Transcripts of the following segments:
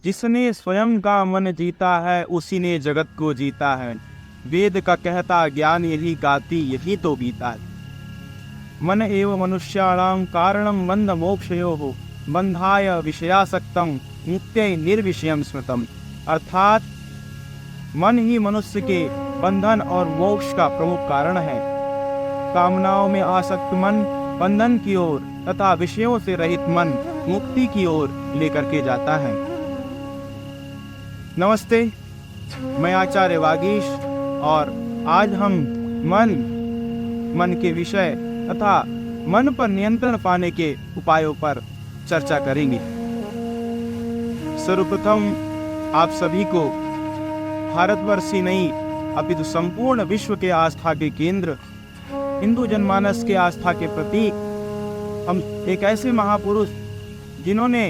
जिसने स्वयं का मन जीता है उसी ने जगत को जीता है। वेद का कहता ज्ञान यही गाती यही तो बीता है। मन एव मनुष्याणां कारणं बंध मोक्षयोः बंधाय विषयासक्तं मुक्त्यै निर्विषयं स्मृतम्। अर्थात मन ही मनुष्य के बंधन और मोक्ष का प्रमुख कारण है। कामनाओं में आसक्त मन बंधन की ओर तथा विषयों से रहित मन मुक्ति की ओर लेकर के जाता है। नमस्ते, मैं आचार्य वागीश और आज हम मन के विषय तथा मन पर नियंत्रण पाने के उपायों पर चर्चा करेंगे। सर्वप्रथम आप सभी को भारतवर्ष ही नहीं अपितु संपूर्ण विश्व के आस्था के केंद्र, हिंदू जनमानस के आस्था के प्रतीक, हम एक ऐसे महापुरुष जिन्होंने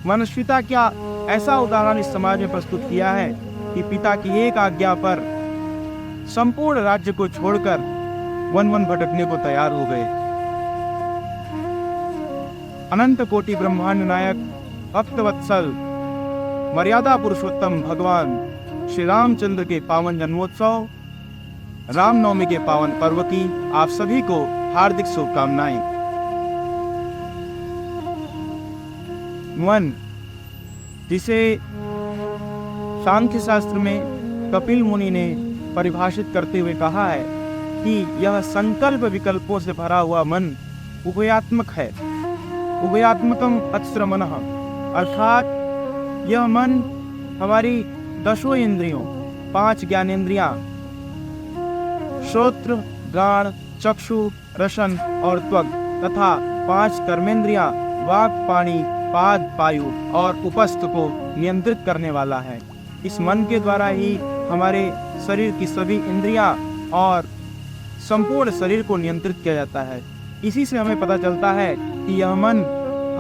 मनुष्यता क्या ऐसा उदाहरण इस समाज में प्रस्तुत किया है कि पिता की एक आज्ञा पर संपूर्ण राज्य को छोड़कर वन वन भटकने को तैयार हो गए। अनंत कोटि ब्रह्मांड नायक भक्तवत्सल मर्यादा पुरुषोत्तम भगवान श्री रामचंद्र के पावन जन्मोत्सव रामनवमी के पावन पर्व की आप सभी को हार्दिक शुभकामनाएं। मन, जिसे सांख्य शास्त्र में कपिल मुनि ने परिभाषित करते हुए कहा है कि यह संकल्प विकल्पों से भरा हुआ मन उभयात्मक है। उभयात्मकम अत्र मनः, अर्थात यह मन हमारी दशों इंद्रियों, 5 ज्ञानेंद्रियां श्रोत्र, घ्राण, चक्षु, रसन और त्वग तथा 5 कर्मेंद्रियां वाक, पाणी, पाद, वायु और उपस्थ को नियंत्रित करने वाला है। इस मन के द्वारा ही हमारे शरीर की सभी इंद्रियां और संपूर्ण शरीर को नियंत्रित किया जाता है। इसी से हमें पता चलता है कि यह मन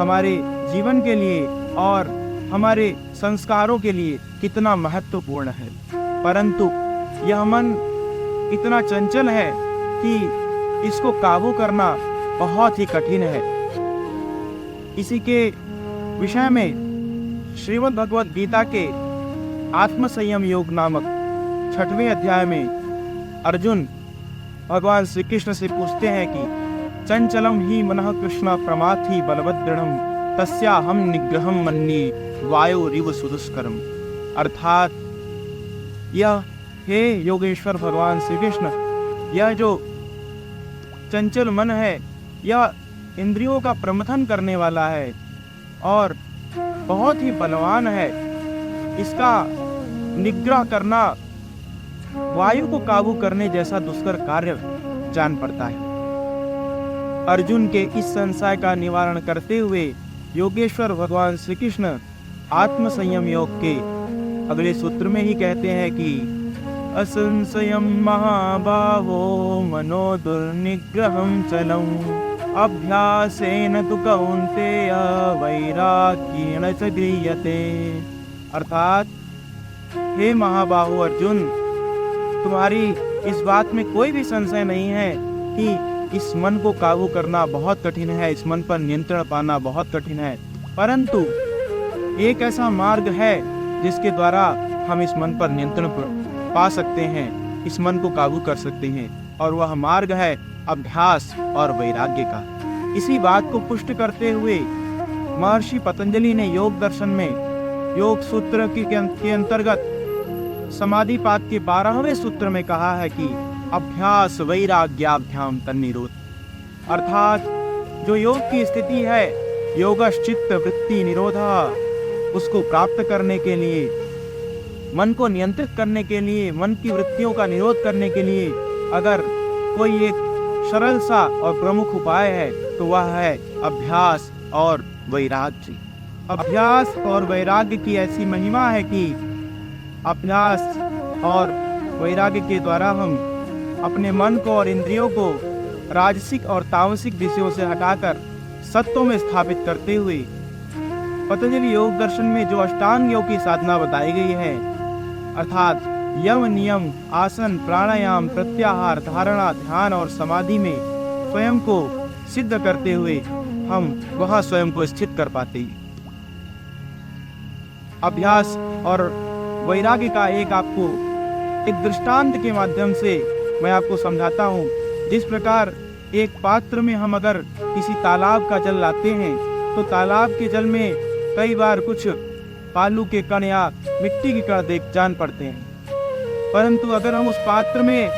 हमारे जीवन के लिए और हमारे संस्कारों के लिए कितना महत्वपूर्ण है। परंतु यह मन इतना चंचल है कि इसको काबू करना बहुत ही कठिन है। इसी के विषय में श्रीमद् भगवद गीता के आत्म संयम योग नामक 6वें अध्याय में अर्जुन भगवान श्री कृष्ण से पूछते हैं कि चंचलम ही मनः कृष्ण प्रमाथि बलवदृढ़ं तस्याहं निग्रहं मन्ये वायोरिव सुदुष्करम्। अर्थात यह हे योगेश्वर भगवान श्री कृष्ण, यह जो चंचल मन है यह इंद्रियों का प्रमथन करने वाला है और बहुत ही बलवान है। इसका निग्रह करना वायु को काबू करने जैसा दुष्कर कार्य जान पड़ता है। अर्जुन के इस संशय का निवारण करते हुए योगेश्वर भगवान श्री कृष्ण आत्म संयम योग के अगले सूत्र में ही कहते हैं कि असंशयम महाबाहो मनो दुर्निग्रहं चलं अभ्यासेन तु कौन्तेय वैराग्येण च गृह्यते। अर्थात हे महाबाहो अर्जुन, तुम्हारी इस बात में कोई भी संशय नहीं है कि इस मन को काबू करना बहुत कठिन है, इस मन पर नियंत्रण पाना बहुत कठिन है। परंतु एक ऐसा मार्ग है जिसके द्वारा हम इस मन पर नियंत्रण पा सकते हैं, इस मन को काबू कर सकते हैं, और वह मार्ग है अभ्यास और वैराग्य का। इसी बात को पुष्ट करते हुए महर्षि पतंजलि ने योग दर्शन में योग सूत्र के अंतर्गत समाधि पाद के 12वें सूत्र में कहा है कि अभ्यास वैराग्याभ्याम तन्निरोध। अर्थात जो योग की स्थिति है योगश्चित्त वृत्ति निरोधः, उसको प्राप्त करने के लिए, मन को नियंत्रित करने के लिए, मन की वृत्तियों का निरोध करने के लिए अगर कोई एक सरल सा और प्रमुख उपाय है तो वह है अभ्यास और वैराग्य। अभ्यास और वैराग्य की ऐसी महिमा है कि अभ्यास और वैराग्य के द्वारा हम अपने मन को और इंद्रियों को राजसिक और तामसिक विषयों से हटाकर सत्वों में स्थापित करते हुए पतंजलि योग दर्शन में जो अष्टांग योग की साधना बताई गई है, अर्थात यम, नियम, आसन, प्राणायाम, प्रत्याहार, धारणा, ध्यान और समाधि में स्वयं को सिद्ध करते हुए हम वह स्वयं को स्थित कर पाते हैं। अभ्यास और वैराग्य का एक दृष्टांत के माध्यम से मैं आपको समझाता हूँ। जिस प्रकार एक पात्र में हम अगर किसी तालाब का जल लाते हैं तो तालाब के जल में कई बार कुछ बालू के कण या मिट्टी के कण देख जान पड़ते हैं, परंतु अगर हम उस पात्र में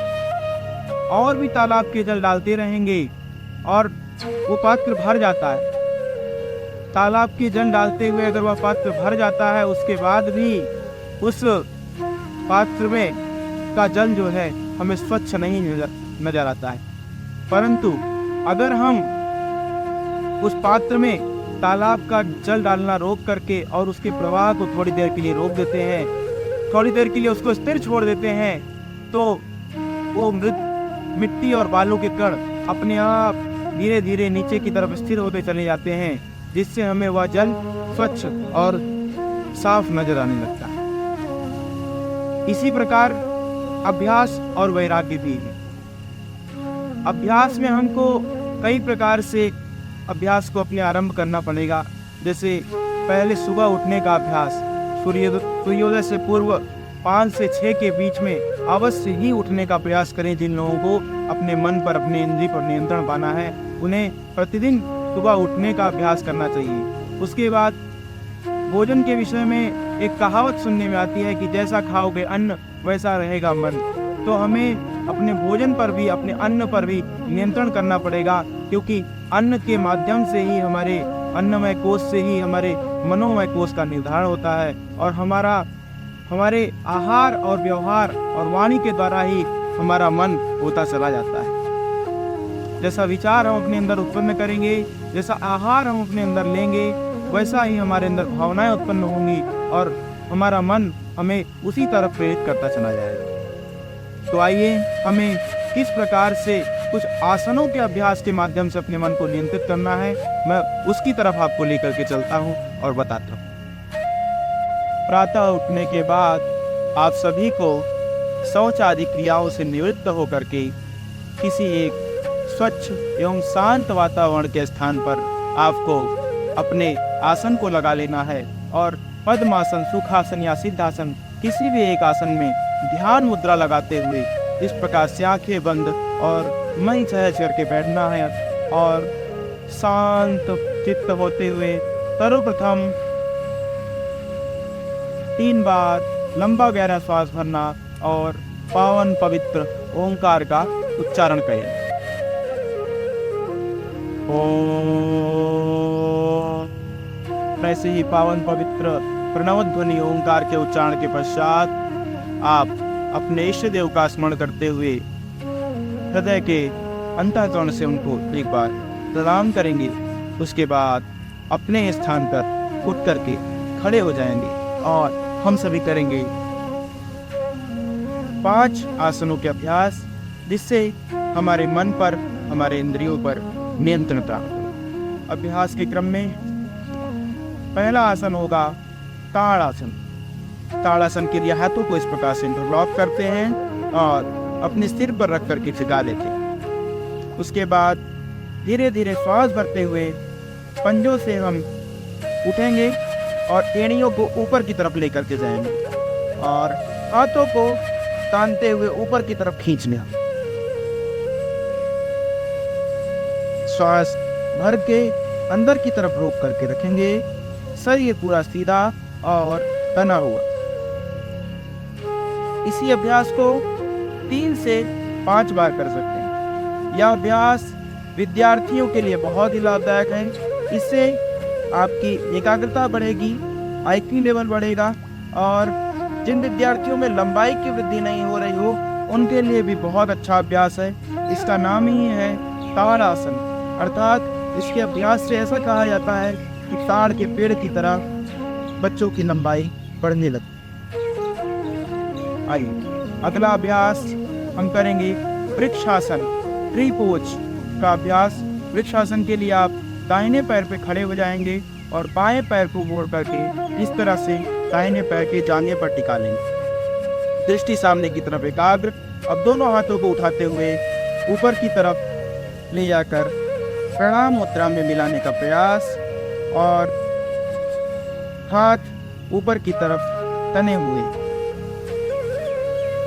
और भी तालाब के जल डालते रहेंगे और वो पात्र भर जाता है, तालाब के जल डालते हुए अगर वह पात्र भर जाता है, उसके बाद भी उस पात्र में का जल जो है हमें स्वच्छ नहीं नजर आता है। परंतु अगर हम उस पात्र में तालाब का जल डालना रोक करके और उसके प्रवाह को थोड़ी देर के लिए रोक देते हैं, थोड़ी देर के लिए उसको स्थिर छोड़ देते हैं, तो वो मृत मिट्टी और बालू के कण अपने आप धीरे धीरे नीचे की तरफ स्थिर होते चले जाते हैं, जिससे हमें वह जल स्वच्छ और साफ नजर आने लगता है। इसी प्रकार अभ्यास और वैराग्य भी है। अभ्यास में हमको कई प्रकार से अभ्यास को अपने आरंभ करना पड़ेगा। जैसे पहले सुबह उठने का अभ्यास, सूर्योदय से पूर्व 5 से 6 के बीच में अवश्य ही उठने का प्रयास करें। जिन लोगों को अपने मन पर, अपने इंद्रिय पर नियंत्रण पाना है, उन्हें प्रतिदिन सुबह उठने का अभ्यास करना चाहिए। उसके बाद भोजन के विषय में एक कहावत सुनने में आती है कि जैसा खाओगे अन्न वैसा रहेगा मन। तो हमें अपने भोजन पर भी, अपने अन्न पर भी नियंत्रण करना पड़ेगा, क्योंकि अन्न के माध्यम से ही, हमारे अन्नमय कोश से ही हमारे मनोमय कोश का निर्धारण होता है, और हमारे आहार और व्यवहार और वाणी के द्वारा ही हमारा मन होता चला जाता है। जैसा विचार हम अपने अंदर उत्पन्न करेंगे, जैसा आहार हम अपने अंदर लेंगे, वैसा ही हमारे अंदर भावनाएं उत्पन्न होंगी और हमारा मन हमें उसी तरफ प्रेरित करता चला जाएगा। तो आइए हमें किस प्रकार से कुछ आसनों के अभ्यास के माध्यम से अपने मन को नियंत्रित करना है, मैं उसकी तरफ आपको लेकर के चलता हूँ और बताता हूँ। प्रातः उठने के बाद आप सभी को शौच आदि क्रियाओं से निवृत्त होकर के किसी एक स्वच्छ एवं शांत वातावरण के स्थान पर आपको अपने आसन को लगा लेना है और पद्मासन, सुखासन या सिद्धासन किसी भी एक आसन में ध्यान मुद्रा लगाते हुए इस प्रकार से आंखें बंद और मई सहज करके बैठना है और शांत चित्त होते हुए सर्वप्रथम 3 बार लंबा गहरा श्वास भरना और पावन पवित्र ओंकार का उच्चारण करें। ओम। ऐसे ही पावन पवित्र प्रणव ध्वनि ओंकार के उच्चारण के पश्चात आप अपने इष्ट देव का स्मरण करते हुए हृदय के अंतःकरण से उनको एक बार प्रणाम करेंगे। उसके बाद अपने स्थान पर उठ करके खड़े हो जाएंगे और हम सभी करेंगे 5 आसनों के अभ्यास, जिससे हमारे मन पर, हमारे इंद्रियों पर नियंत्रण प्राप्त हो। अभ्यास के क्रम में पहला आसन होगा ताड़ासन। ताड़ासन के लिए हाथों को इस प्रकार से इंटरलॉक करते हैं और अपने सिर पर रख करके झुका लेते हैं। उसके बाद धीरे धीरे श्वास भरते हुए पंजों से हम उठेंगे और एड़ियों को ऊपर की तरफ लेकर के जाएंगे और हाथों को तानते हुए ऊपर की तरफ खींचने। श्वास भर के अंदर की तरफ रोक करके रखेंगे, शरीर पूरा सीधा और तना हुआ। इसी अभ्यास को 3 से 5 बार कर सकते हैं। यह अभ्यास विद्यार्थियों के लिए बहुत ही लाभदायक है। इससे आपकी एकाग्रता बढ़ेगी, IQ लेवल बढ़ेगा और जिन विद्यार्थियों में लंबाई की वृद्धि नहीं हो रही हो उनके लिए भी बहुत अच्छा अभ्यास है। इसका नाम ही है ताड़ासन, अर्थात इसके अभ्यास से ऐसा कहा जाता है कि ताड़ के पेड़ की तरह बच्चों की लंबाई बढ़ने लगती। आइए अगला अभ्यास हम करेंगे वृक्षासन, ट्री पोज का अभ्यास। वृक्षासन के लिए आप दाहिने पैर पे खड़े हो जाएंगे और बाएं पैर को मोड़ करके इस तरह से दाहिने पैर के जांघे पर टिका लेंगे, दृष्टि सामने की तरफ एकाग्र। अब दोनों हाथों को उठाते हुए ऊपर की तरफ ले जाकर प्रणाम मुद्रा में मिलाने का प्रयास और हाथ ऊपर की तरफ तने हुए।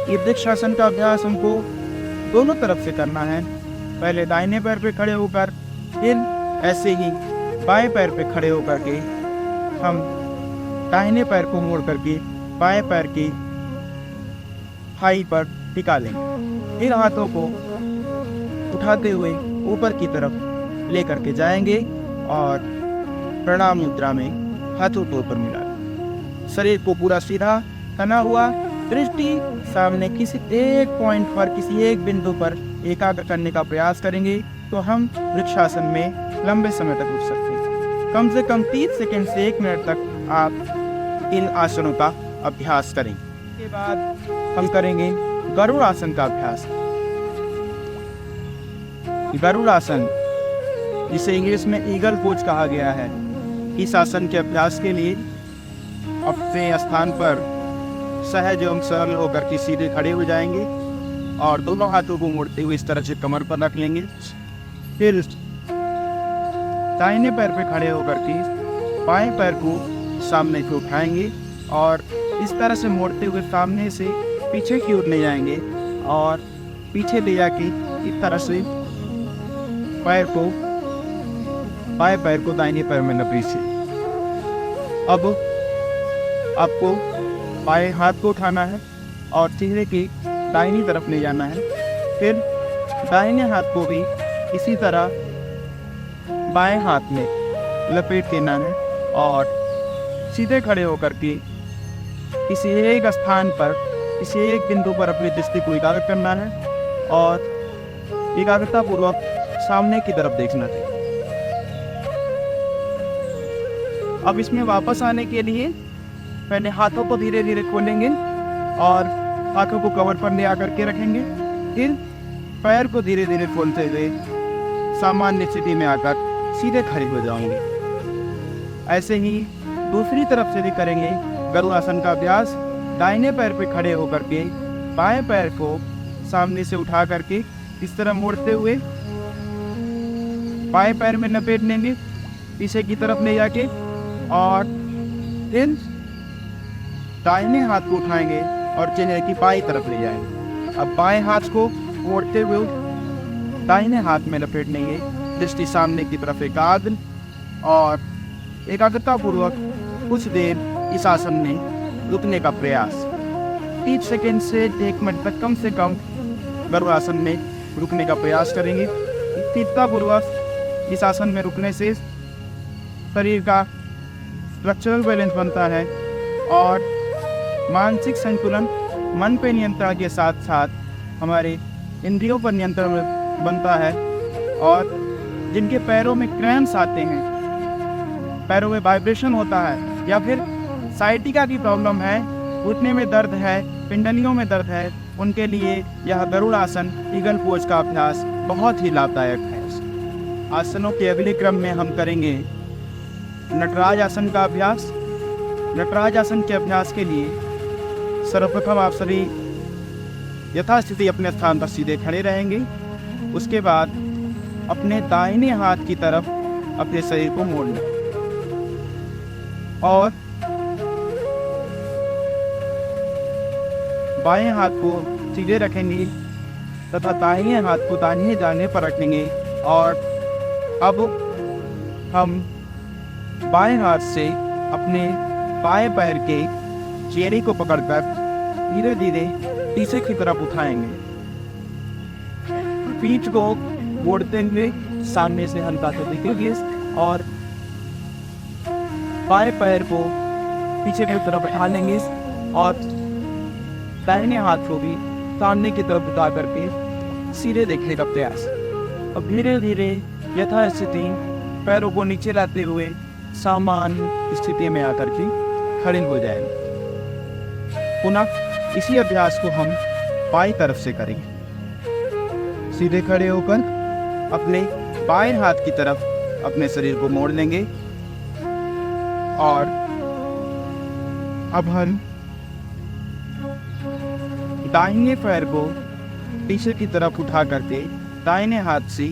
ये वृक्षासन का अभ्यास हमको दोनों तरफ से करना है। पहले दाहिने पैर पे खड़े होकर, फिर ऐसे ही बाएं पैर पे खड़े होकर के हम दाहिने पैर को मोड़ करके बाएं पैर की थाई पर टिका लेंगे। इन हाथों को उठाते हुए ऊपर की तरफ लेकर के जाएंगे और प्रणाम मुद्रा में हाथों को ऊपर मिला शरीर को पूरा सीधा तना हुआ, दृष्टि सामने किसी एक पॉइंट पर, किसी एक बिंदु पर एकाग्र करने का प्रयास करेंगे तो हम वृक्षासन में लंबे समय तक रुक सकते हैं। कम से कम 30 सेकंड से 1 मिनट तक आप इन आसनों का अभ्यास करें। इसके बाद हम करेंगे गरुड़ आसन का अभ्यास। गरुड़ आसन, जिसे इंग्लिश में ईगल पोज कहा गया है, इस आसन के अभ्यास के लिए अपने स्थान पर सहज एवं सरल होकर के सीधे खड़े हो जाएंगे और दोनों हाथों को मोड़ते हुए इस तरह से कमर पर रख लेंगे। फिर दाहिने पैर पे खड़े होकर के बाएं पैर को सामने को उठाएंगे और इस तरह से मोड़ते हुए सामने से पीछे की ओर ले जाएंगे और पीछे ले जाके इस तरह से पैर को, बाएं पैर को दाहिने पैर में लपेटे। अब आपको बाएं हाथ को उठाना है और चेहरे की दाहिनी तरफ ले जाना है। फिर दाहिने हाथ को भी इसी तरह बाएं हाथ में लपेट देना है और सीधे खड़े होकर के किसी एक स्थान पर, किसी एक बिंदु पर अपनी दृष्टि को एकाग्र करना है और एकाग्रता पूर्वक सामने की तरफ देखना है। अब इसमें वापस आने के लिए पहले हाथों को धीरे धीरे खोलेंगे और हाथों को कवर पर ले आकर के रखेंगे। फिर पैर को धीरे धीरे खोलते हुए सामान्य स्थिति में आकर सीधे खड़े हो जाएंगे। ऐसे ही दूसरी तरफ से भी करेंगे गरुड़ आसन का अभ्यास। दाहिने पैर पे खड़े होकर के बाएं पैर को सामने से उठा करके इस तरह मोड़ते हुए बाएं पैर में लपेट लेंगे, पीछे की तरफ ले जाके, और फिर दाहिने हाथ को उठाएंगे और चेहरे की बाईं तरफ ले जाएंगे। अब बाएं हाथ को मोड़ते हुए दाहिने हाथ में लपेट लेंगे, दृष्टि सामने की तरफ एकाग्र और एकाग्रता पूर्वक कुछ देर इस आसन में रुकने का प्रयास। 30 सेकंड से 1 मिनट तक कम से कम गरुड़ आसन में रुकने का प्रयास करेंगे। स्थिरता पूर्वक इस आसन में रुकने से शरीर का स्ट्रक्चरल बैलेंस बनता है और मानसिक संतुलन, मन पे नियंत्रण के साथ साथ हमारे इंद्रियों पर नियंत्रण बनता है। और जिनके पैरों में क्रैम्प्स आते हैं, पैरों में वाइब्रेशन होता है, या फिर साइटिका की प्रॉब्लम है, घुटने में दर्द है, पिंडलियों में दर्द है, उनके लिए यह गरुड़ आसन, ईगल पोज का अभ्यास बहुत ही लाभदायक है। आसनों के अगले क्रम में हम करेंगे नटराज आसन का अभ्यास। नटराज आसन के अभ्यास के लिए सर्वप्रथम आप सभी यथास्थिति अपने स्थान पर सीधे खड़े रहेंगे। उसके बाद अपने दाहिने हाथ की तरफ अपने शरीर को मोड़ना और बाएं हाथ को सीधे रखेंगे तथा दाहिने हाथ को दाहिने जांघे पर रखेंगे। और अब हम बाएं हाथ से अपने बाएं पैर के चेहरे को पकड़कर धीरे धीरे पीछे की तरफ उठाएंगे। पीठ को मोड़ते हुए सामने से हल्का से दिखेंगे और बाएं पैर को पीछे की तरफ उठा लेंगे और दाहिने हाथ को भी सामने की तरफ उठा करके सीधे देखने का प्रयास। अब धीरे धीरे यथास्थिति पैरों को नीचे लाते हुए सामान्य स्थिति में आकर के खड़े हो जाएंगे। पुनः इसी अभ्यास को हम बाईं तरफ से करेंगे। सीधे खड़े होकर अपने बाएं हाथ की तरफ अपने शरीर को मोड़ लेंगे और अब हम दाहिने पैर को पीछे की तरफ उठा करके दाहिने हाथ से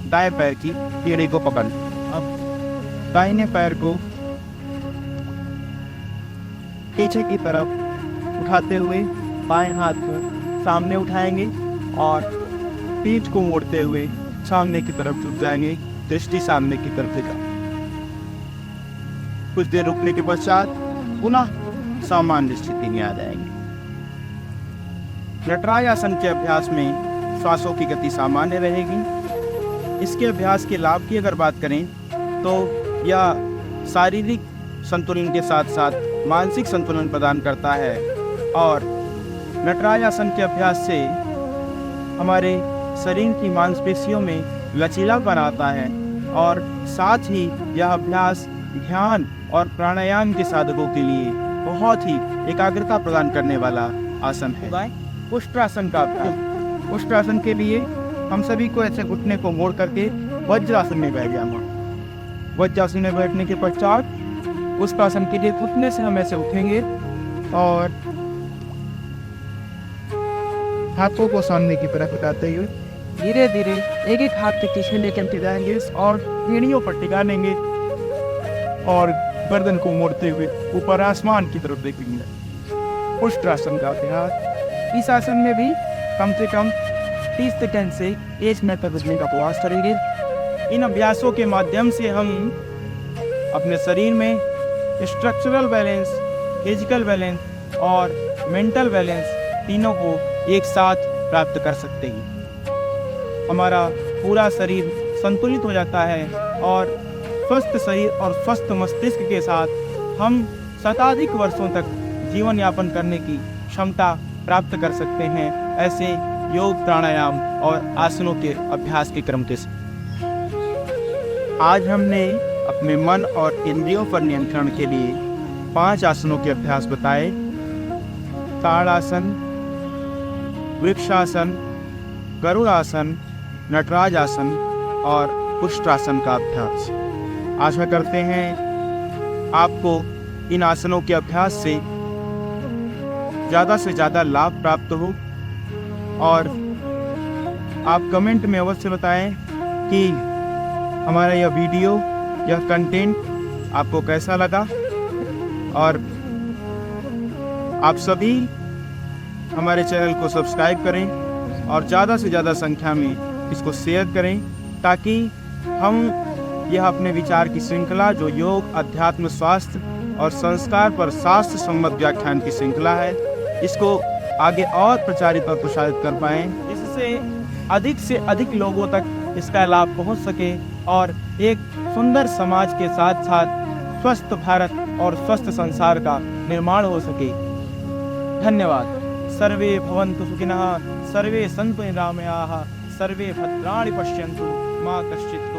दाएं पैर की एड़ी को पकड़। अब दाहिने पैर को पीछे की तरफ उठाते हुए बाएं हाथ को सामने उठाएंगे और पीठ को मोड़ते हुए सामने की तरफ झुक जाएंगे, दृष्टि सामने की तरफ दिखा। कुछ देर रुकने के पश्चात पुनः सामान्य स्थिति में आ जाएंगे। नटराज आसन के अभ्यास में श्वासों की गति सामान्य रहेगी। इसके अभ्यास के लाभ की अगर बात करें तो यह शारीरिक संतुलन के साथ साथ मानसिक संतुलन प्रदान करता है और नटराज आसन के अभ्यास से हमारे शरीर की मांसपेशियों में लचीलापन आता है और साथ ही यह अभ्यास ध्यान और प्राणायाम के साधकों के लिए बहुत ही एकाग्रता प्रदान करने वाला आसन है। उष्ट्रासन का अभ्यास। उष्ट्रासन के लिए हम सभी को ऐसे घुटने को मोड़ करके वज्रासन में बैठ जाना। वज्रासन में बैठने के पश्चात उष्ट्रासन के लिए घुटने से हम ऐसे उठेंगे और हाथों को सामने की तरफ उठाते हुए धीरे धीरे एक एक हाथ के पीछे लेकर जाएंगे और एड़ियों पर टिका लेंगे और गर्दन को मोड़ते हुए ऊपर आसमान की तरफ देखेंगे। उष्ट्रासन का अभ्यास। इस आसन में भी कम से कम 30 सेकंड से 1 मिनट तक रुकने का प्रयास करेंगे। इन अभ्यासों के माध्यम से हम अपने शरीर में स्ट्रक्चरल बैलेंस, फिजिकल बैलेंस और मेंटल बैलेंस तीनों को एक साथ प्राप्त कर सकते हैं। हमारा पूरा शरीर संतुलित हो जाता है और स्वस्थ शरीर और स्वस्थ मस्तिष्क के साथ हम शताधिक वर्षों तक जीवन यापन करने की क्षमता प्राप्त कर सकते हैं, ऐसे योग, प्राणायाम और आसनों के अभ्यास के क्रम के साथ। आज हमने अपने मन और इंद्रियों पर नियंत्रण के लिए 5 आसनों के अभ्यास बताए। ताड़ासन, वृक्षासन, गरुड़ासन, नटराज आसन और उष्ट्रासन का अभ्यास। आशा करते हैं आपको इन आसनों के अभ्यास से ज़्यादा लाभ प्राप्त हो और आप कमेंट में अवश्य बताएं कि हमारा यह वीडियो, यह कंटेंट आपको कैसा लगा और आप सभी हमारे चैनल को सब्सक्राइब करें और ज़्यादा से ज़्यादा संख्या में इसको शेयर करें ताकि हम यह अपने विचार की श्रृंखला जो योग, अध्यात्म, स्वास्थ्य और संस्कार पर शास्त्र सम्मत व्याख्यान की श्रृंखला है, इसको आगे और प्रचारित और प्रसारित कर पाएँ, जिससे अधिक से अधिक लोगों तक इसका लाभ पहुंच सके और एक सुंदर समाज के साथ साथ स्वस्थ भारत और स्वस्थ संसार का निर्माण हो सके। धन्यवाद। सर्वे भवन्तु सुखिनः, सर्वे सन्तु निरामयाः, सर्वे भद्राणि पश्यन्तु, मा कश्चित्